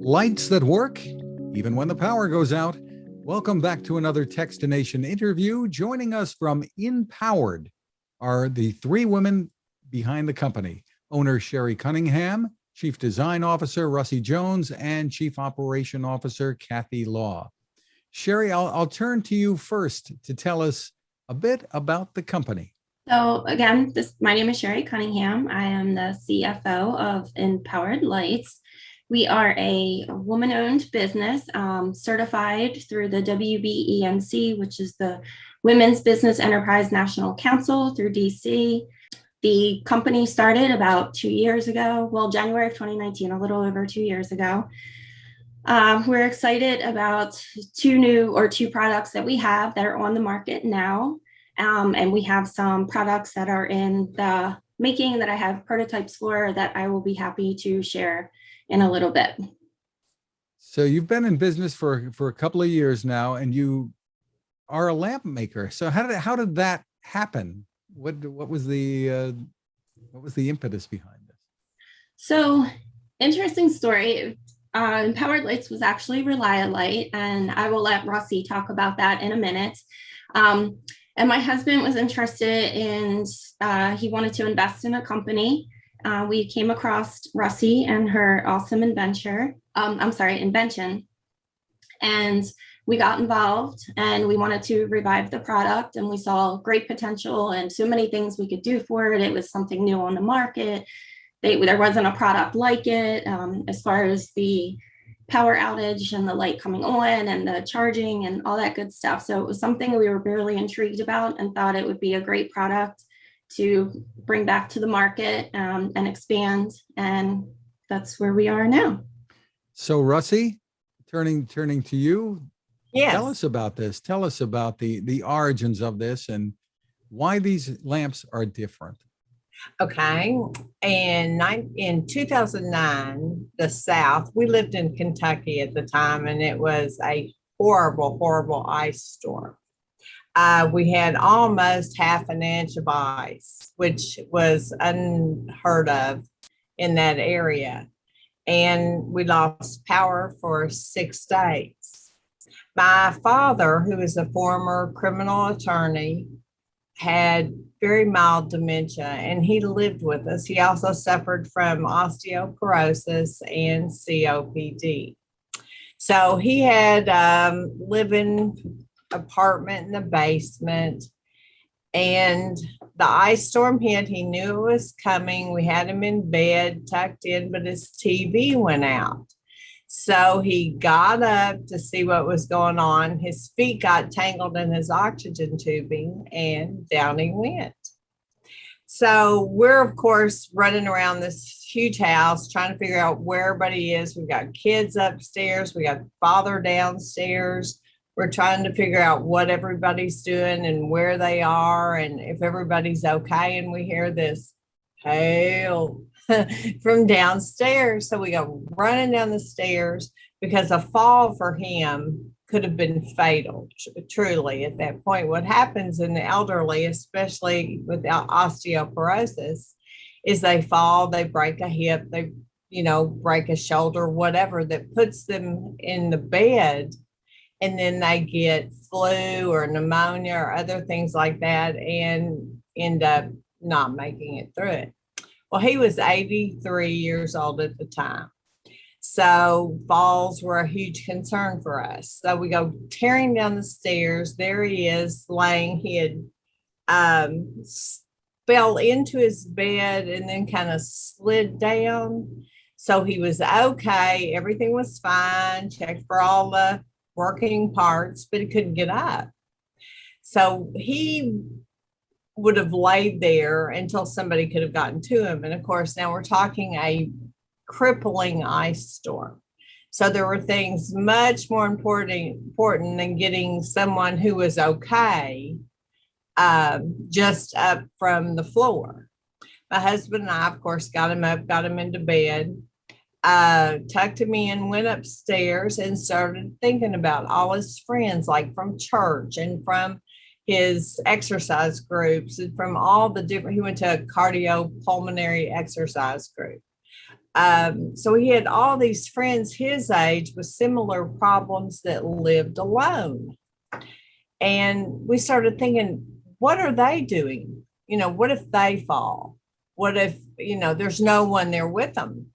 Lights that work, even when the power goes out. Welcome back to another Techstination interview. Joining us from inPOWERED are the three women behind the company. Owner Cherie Cunningham, Chief Design Officer Russie Jones, and Chief Operation Officer Kathi Law. Cherie, I'll turn to you first to tell us a bit about the company. So again, my name is Cherie Cunningham. I am the CFO of inPOWERED Lights. We are a woman-owned business, certified through the WBENC, which is the Women's Business Enterprise National Council through DC. The company started about 2 years ago, well, January of 2019, a little over 2 years ago. We're excited about two products that we have that are on the market now. And we have some products that are in the making that I have prototypes for that I will be happy to share in a little bit. So you've been in business for a couple of years now, and you are a lamp maker. So how did that happen? What was the impetus behind this? So interesting story. inPOWERED Lights was actually Relialight, and I will let Russie talk about that in a minute. And my husband was interested in, he wanted to invest in a company. We came across Russie and her awesome invention. And we got involved and we wanted to revive the product, and we saw great potential and so many things we could do for it. It was something new on the market. There wasn't a product like it as far as the power outage and the light coming on and the charging and all that good stuff. So it was something we were really intrigued about and thought it would be a great product to bring back to the market and expand. And that's where we are now. So Russie, turning to you. Yes. Tell us about this. Tell us about the origins of this and why these lamps are different. Okay. In 2009, the South, we lived in Kentucky at the time, and it was a horrible, horrible ice storm. We had almost half an inch of ice, which was unheard of in that area. And we lost power for 6 days. My father, who is a former criminal attorney, had very mild dementia, and he lived with us. He also suffered from osteoporosis and COPD. So he had living apartment in the basement, and the ice storm hit. He knew it was coming. We had him in bed, tucked in, but his TV went out. So he got up to see what was going on. His feet got tangled in his oxygen tubing, and down he went. So we're, of course, running around this huge house trying to figure out where everybody is. We've got kids upstairs. We got father downstairs. We're trying to figure out what everybody's doing and where they are and if everybody's okay. And we hear this hail from downstairs. So we go running down the stairs because a fall for him could have been fatal, truly, at that point. What happens in the elderly, especially with osteoporosis, is they fall, they break a hip, they, break a shoulder, whatever, that puts them in the bed, and then they get flu or pneumonia or other things like that and end up not making it through it. Well, he was 83 years old at the time. So falls were a huge concern for us. So we go tearing down the stairs. There he is laying. He had fell into his bed and then kind of slid down. So he was okay. Everything was fine. Checked for all the working parts, but he couldn't get up. So he would have laid there until somebody could have gotten to him. And of course, now we're talking a crippling ice storm. So there were things much more important than getting someone who was okay just up from the floor. My husband and I, of course, got him up, got him into bed, tucked him in, went upstairs and started thinking about all his friends, like from church and from his exercise groups and from all the different, he went to a cardiopulmonary exercise group. So he had all these friends his age with similar problems that lived alone. And we started thinking, what are they doing? What if they fall? What if, there's no one there with them?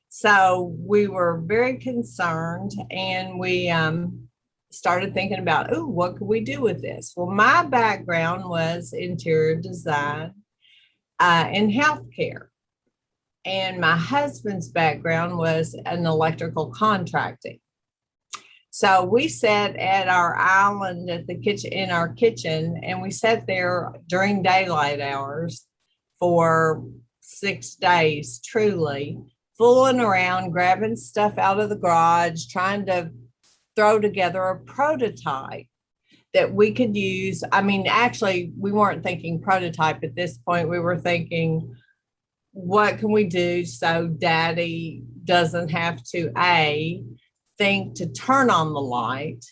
So we were very concerned, and we started thinking about, oh, what could we do with this? Well, my background was interior design and healthcare. And my husband's background was in electrical contracting. So we sat at our island at the kitchen, in our kitchen, and we sat there during daylight hours for 6 days, truly, fooling around, grabbing stuff out of the garage, trying to throw together a prototype that we could use. I mean, actually, we weren't thinking prototype at this point. We were thinking, what can we do so Daddy doesn't have to think to turn on the light,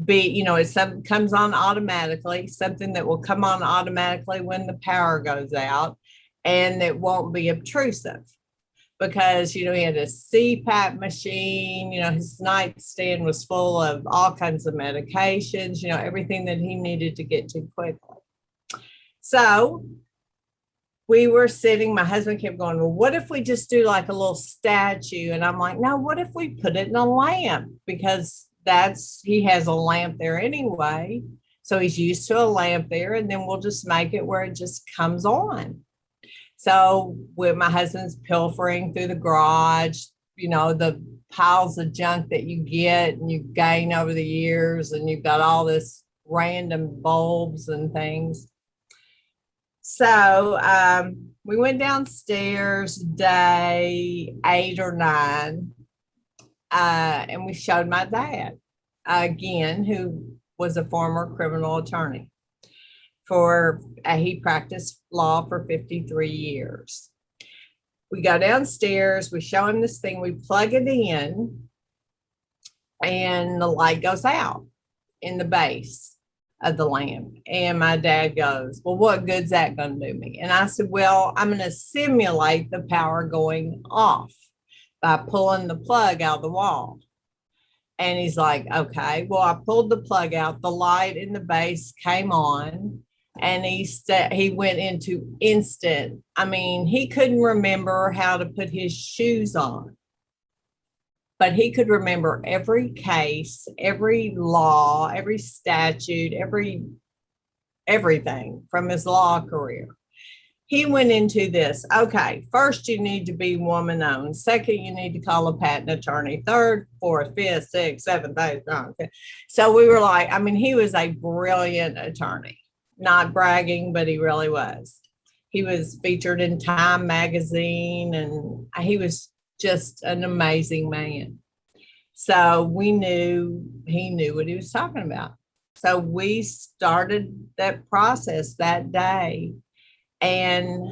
it comes on automatically, something that will come on automatically when the power goes out, and it won't be obtrusive. Because, he had a CPAP machine, his nightstand was full of all kinds of medications, everything that he needed to get to quickly. So we were sitting, my husband kept going, well, what if we just do like a little statue? And I'm like, no, what if we put it in a lamp? Because he has a lamp there anyway. So he's used to a lamp there, and then we'll just make it where it just comes on. So with my husband's pilfering through the garage, the piles of junk that you get and you gain over the years, and you've got all this random bulbs and things. So we went downstairs day 8 or 9, and we showed my dad again, who was a former criminal attorney. He practiced law for 53 years. We go downstairs, we show him this thing, we plug it in, and the light goes out in the base of the lamp. And my dad goes, well, what good's that going to do me? And I said, well, I'm going to simulate the power going off by pulling the plug out of the wall. And he's like, okay. Well, I pulled the plug out, the light in the base came on, and he went into instant. I mean, he couldn't remember how to put his shoes on, but he could remember every case, every law, every statute, everything from his law career. He went into this. Okay, first you need to be woman owned. Second, you need to call a patent attorney. Third, fourth, fifth, sixth, seventh, eighth. Okay. So we were like, I mean, he was a brilliant attorney. Not bragging, but he really was. He was featured in Time magazine, and he was just an amazing man. So we knew he knew what he was talking about. So we started that process that day, and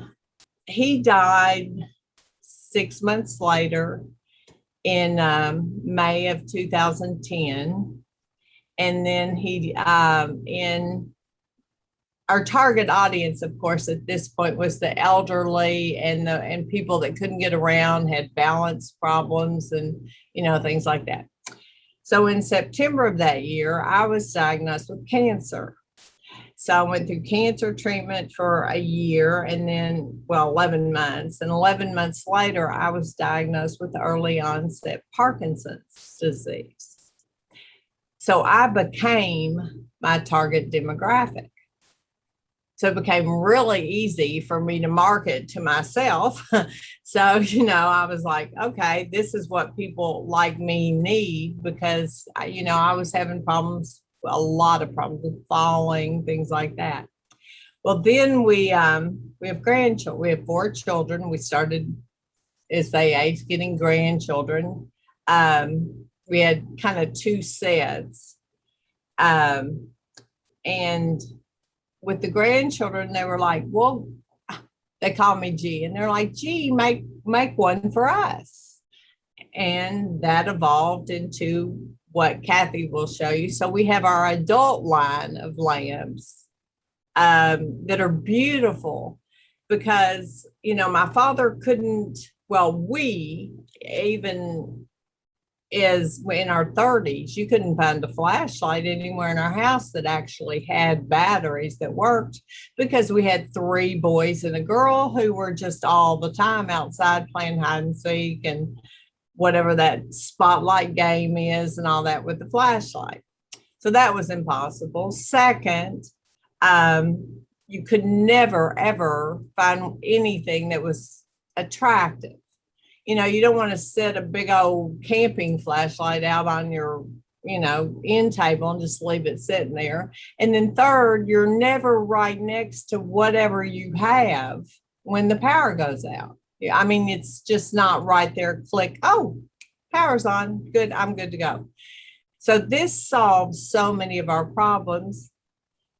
he died 6 months later in May of 2010. And then in our target audience, of course, at this point was the elderly and people that couldn't get around, had balance problems, and things like that. So in September of that year, I was diagnosed with cancer. So I went through cancer treatment for a year, and then 11 months. And 11 months later, I was diagnosed with early onset Parkinson's disease. So I became my target demographic. So it became really easy for me to market to myself. So, I was like, okay, this is what people like me need, because, I was having problems, a lot of problems with falling, things like that. Well, then we have grandchildren. We have 4 children. We started, as they age, getting grandchildren. We had kind of 2 sets. And with the grandchildren, they were like, well, they call me G, and they're like, G, make one for us. And that evolved into what Kathi will show you. So we have our adult line of lamps that are beautiful, because, my father couldn't Well, we even is in our 30s, you couldn't find a flashlight anywhere in our house that actually had batteries that worked, because we had 3 boys and a girl who were just all the time outside playing hide and seek and whatever that spotlight game is and all that with the flashlight. So that was impossible. Second, you could never, ever find anything that was attractive. You know, you don't want to set a big old camping flashlight out on your, end table and just leave it sitting there. And then third, you're never right next to whatever you have when the power goes out. Yeah, I mean, it's just not right there. Click, oh, power's on. Good, I'm good to go. So this solves so many of our problems.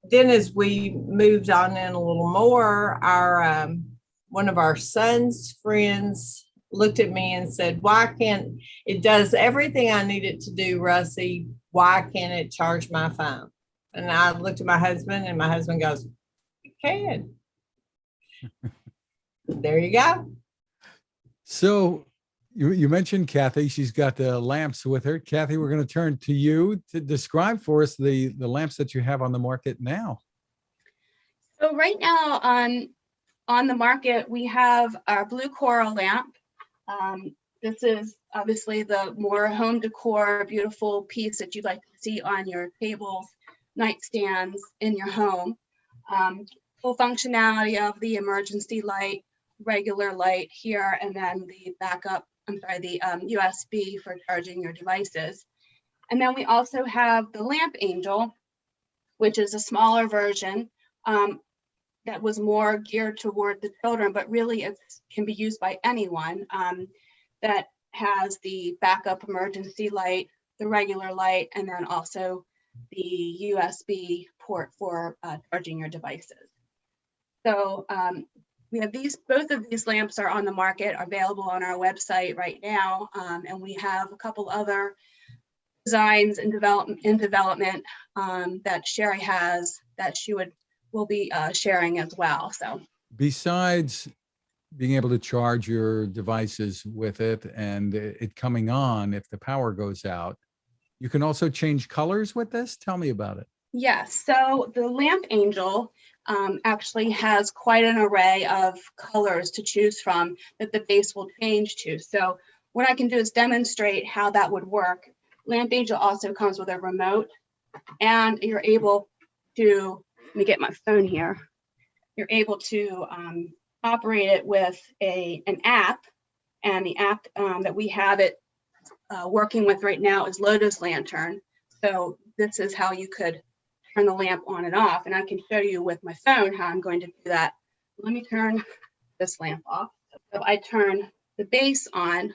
Then as we moved on in a little more, our one of our son's friends looked at me and said, why can't it does everything I need it to do, Russie? Why can't it charge my phone? And I looked at my husband and my husband goes, it can. There you go. So you mentioned Kathi. She's got the lamps with her. Kathi, we're going to turn to you to describe for us the lamps that you have on the market now. So right now on the market, we have our blue coral lamp. This is obviously the more home decor, beautiful piece that you'd like to see on your tables, nightstands in your home. Full functionality of the emergency light, regular light here, and then the backup, the USB for charging your devices. And then we also have the Lamp Angel, which is a smaller version that was more geared toward the children, but really it can be used by anyone, that has the backup emergency light, the regular light, and then also the USB port for charging your devices. So we have both of these lamps are on the market, are available on our website right now, and we have a couple other designs in development that Cherie has that she will be sharing as well. So besides being able to charge your devices with it and it coming on if the power goes out, you can also change colors with this. Tell me about it. yes, so the Lamp Angel actually has quite an array of colors to choose from that the base will change to. So what I can do is demonstrate how that would work. Lamp Angel also comes with a remote, and you're able to, let me get my phone here. You're able to operate it with an app, and the app that we have it working with right now is Lotus Lantern. So this is how you could turn the lamp on and off, and I can show you with my phone how I'm going to do that. Let me turn this lamp off. So I turn the base on.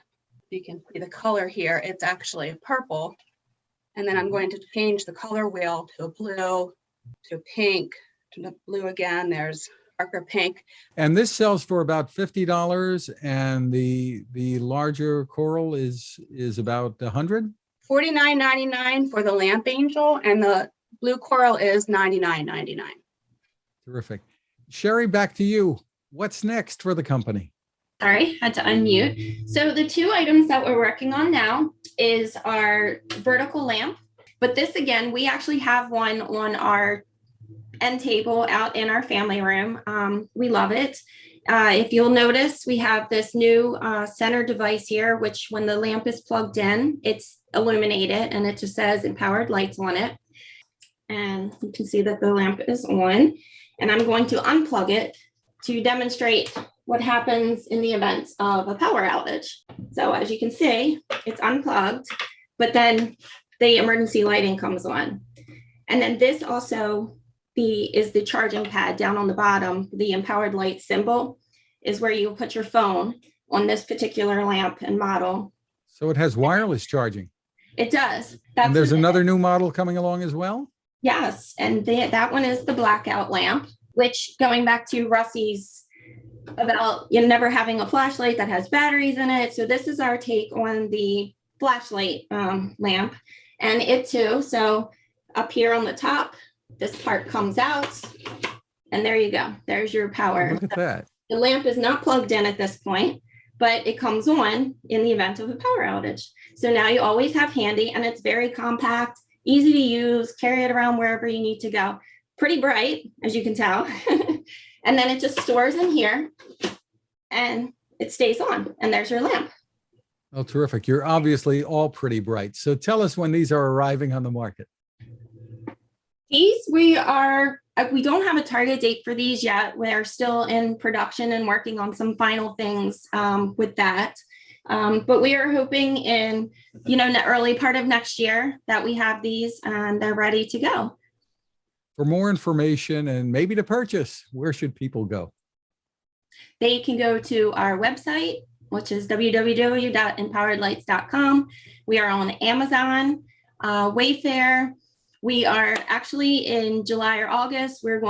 You can see the color here. It's actually purple. And then I'm going to change the color wheel to a blue, to pink, to the blue again. There's darker pink. And this sells for about $50, and the larger coral is about $100. $49.99 for the Lamp Angel, and the blue coral is $99.99. Terrific. Cherie, back to you. What's next for the company? Sorry, had to unmute. So the 2 items that we're working on now is our vertical lamp. But this, again, we actually have one on our end table out in our family room. We love it. If you'll notice, we have this new center device here, which when the lamp is plugged in, it's illuminated and it just says inPOWERED lights on it. And you can see that the lamp is on. And I'm going to unplug it to demonstrate what happens in the event of a power outage. So as you can see, it's unplugged, but then the emergency lighting comes on. And then this also is the charging pad down on the bottom. The inPOWERED light symbol is where you put your phone on this particular lamp and model. So it has wireless charging. It does. And there's another new model coming along as well? Yes, and that one is the blackout lamp, which, going back to Russie's about never having a flashlight that has batteries in it. So this is our take on the flashlight lamp, and it too. So up here on the top, this part comes out, and there you go. There's your power. Look at that. The lamp is not plugged in at this point, but it comes on in the event of a power outage. So now you always have handy, and it's very compact, easy to use, carry it around wherever you need to go. Pretty bright, as you can tell. And then it just stores in here and it stays on, and there's your lamp. Oh, terrific. You're obviously all pretty bright. So tell us when these are arriving on the market. These, we don't have a target date for these yet. We're still in production and working on some final things with that. But we are hoping in, the early part of next year that we have these and they're ready to go. For more information and maybe to purchase, where should people go? They can go to our website, which is www.inpoweredlights.com. We are on Amazon, Wayfair. We are actually in July or August, we're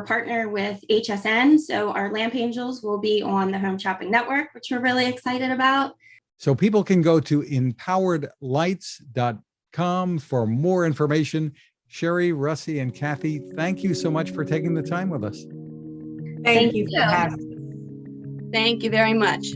partnered with HSN. So our lamp angels will be on the Home Shopping Network, which we're really excited about. So people can go to inpoweredlights.com for more information. Cherie, Russie, and Kathi, thank you so much for taking the time with us. Thank you for having us. Thank you very much.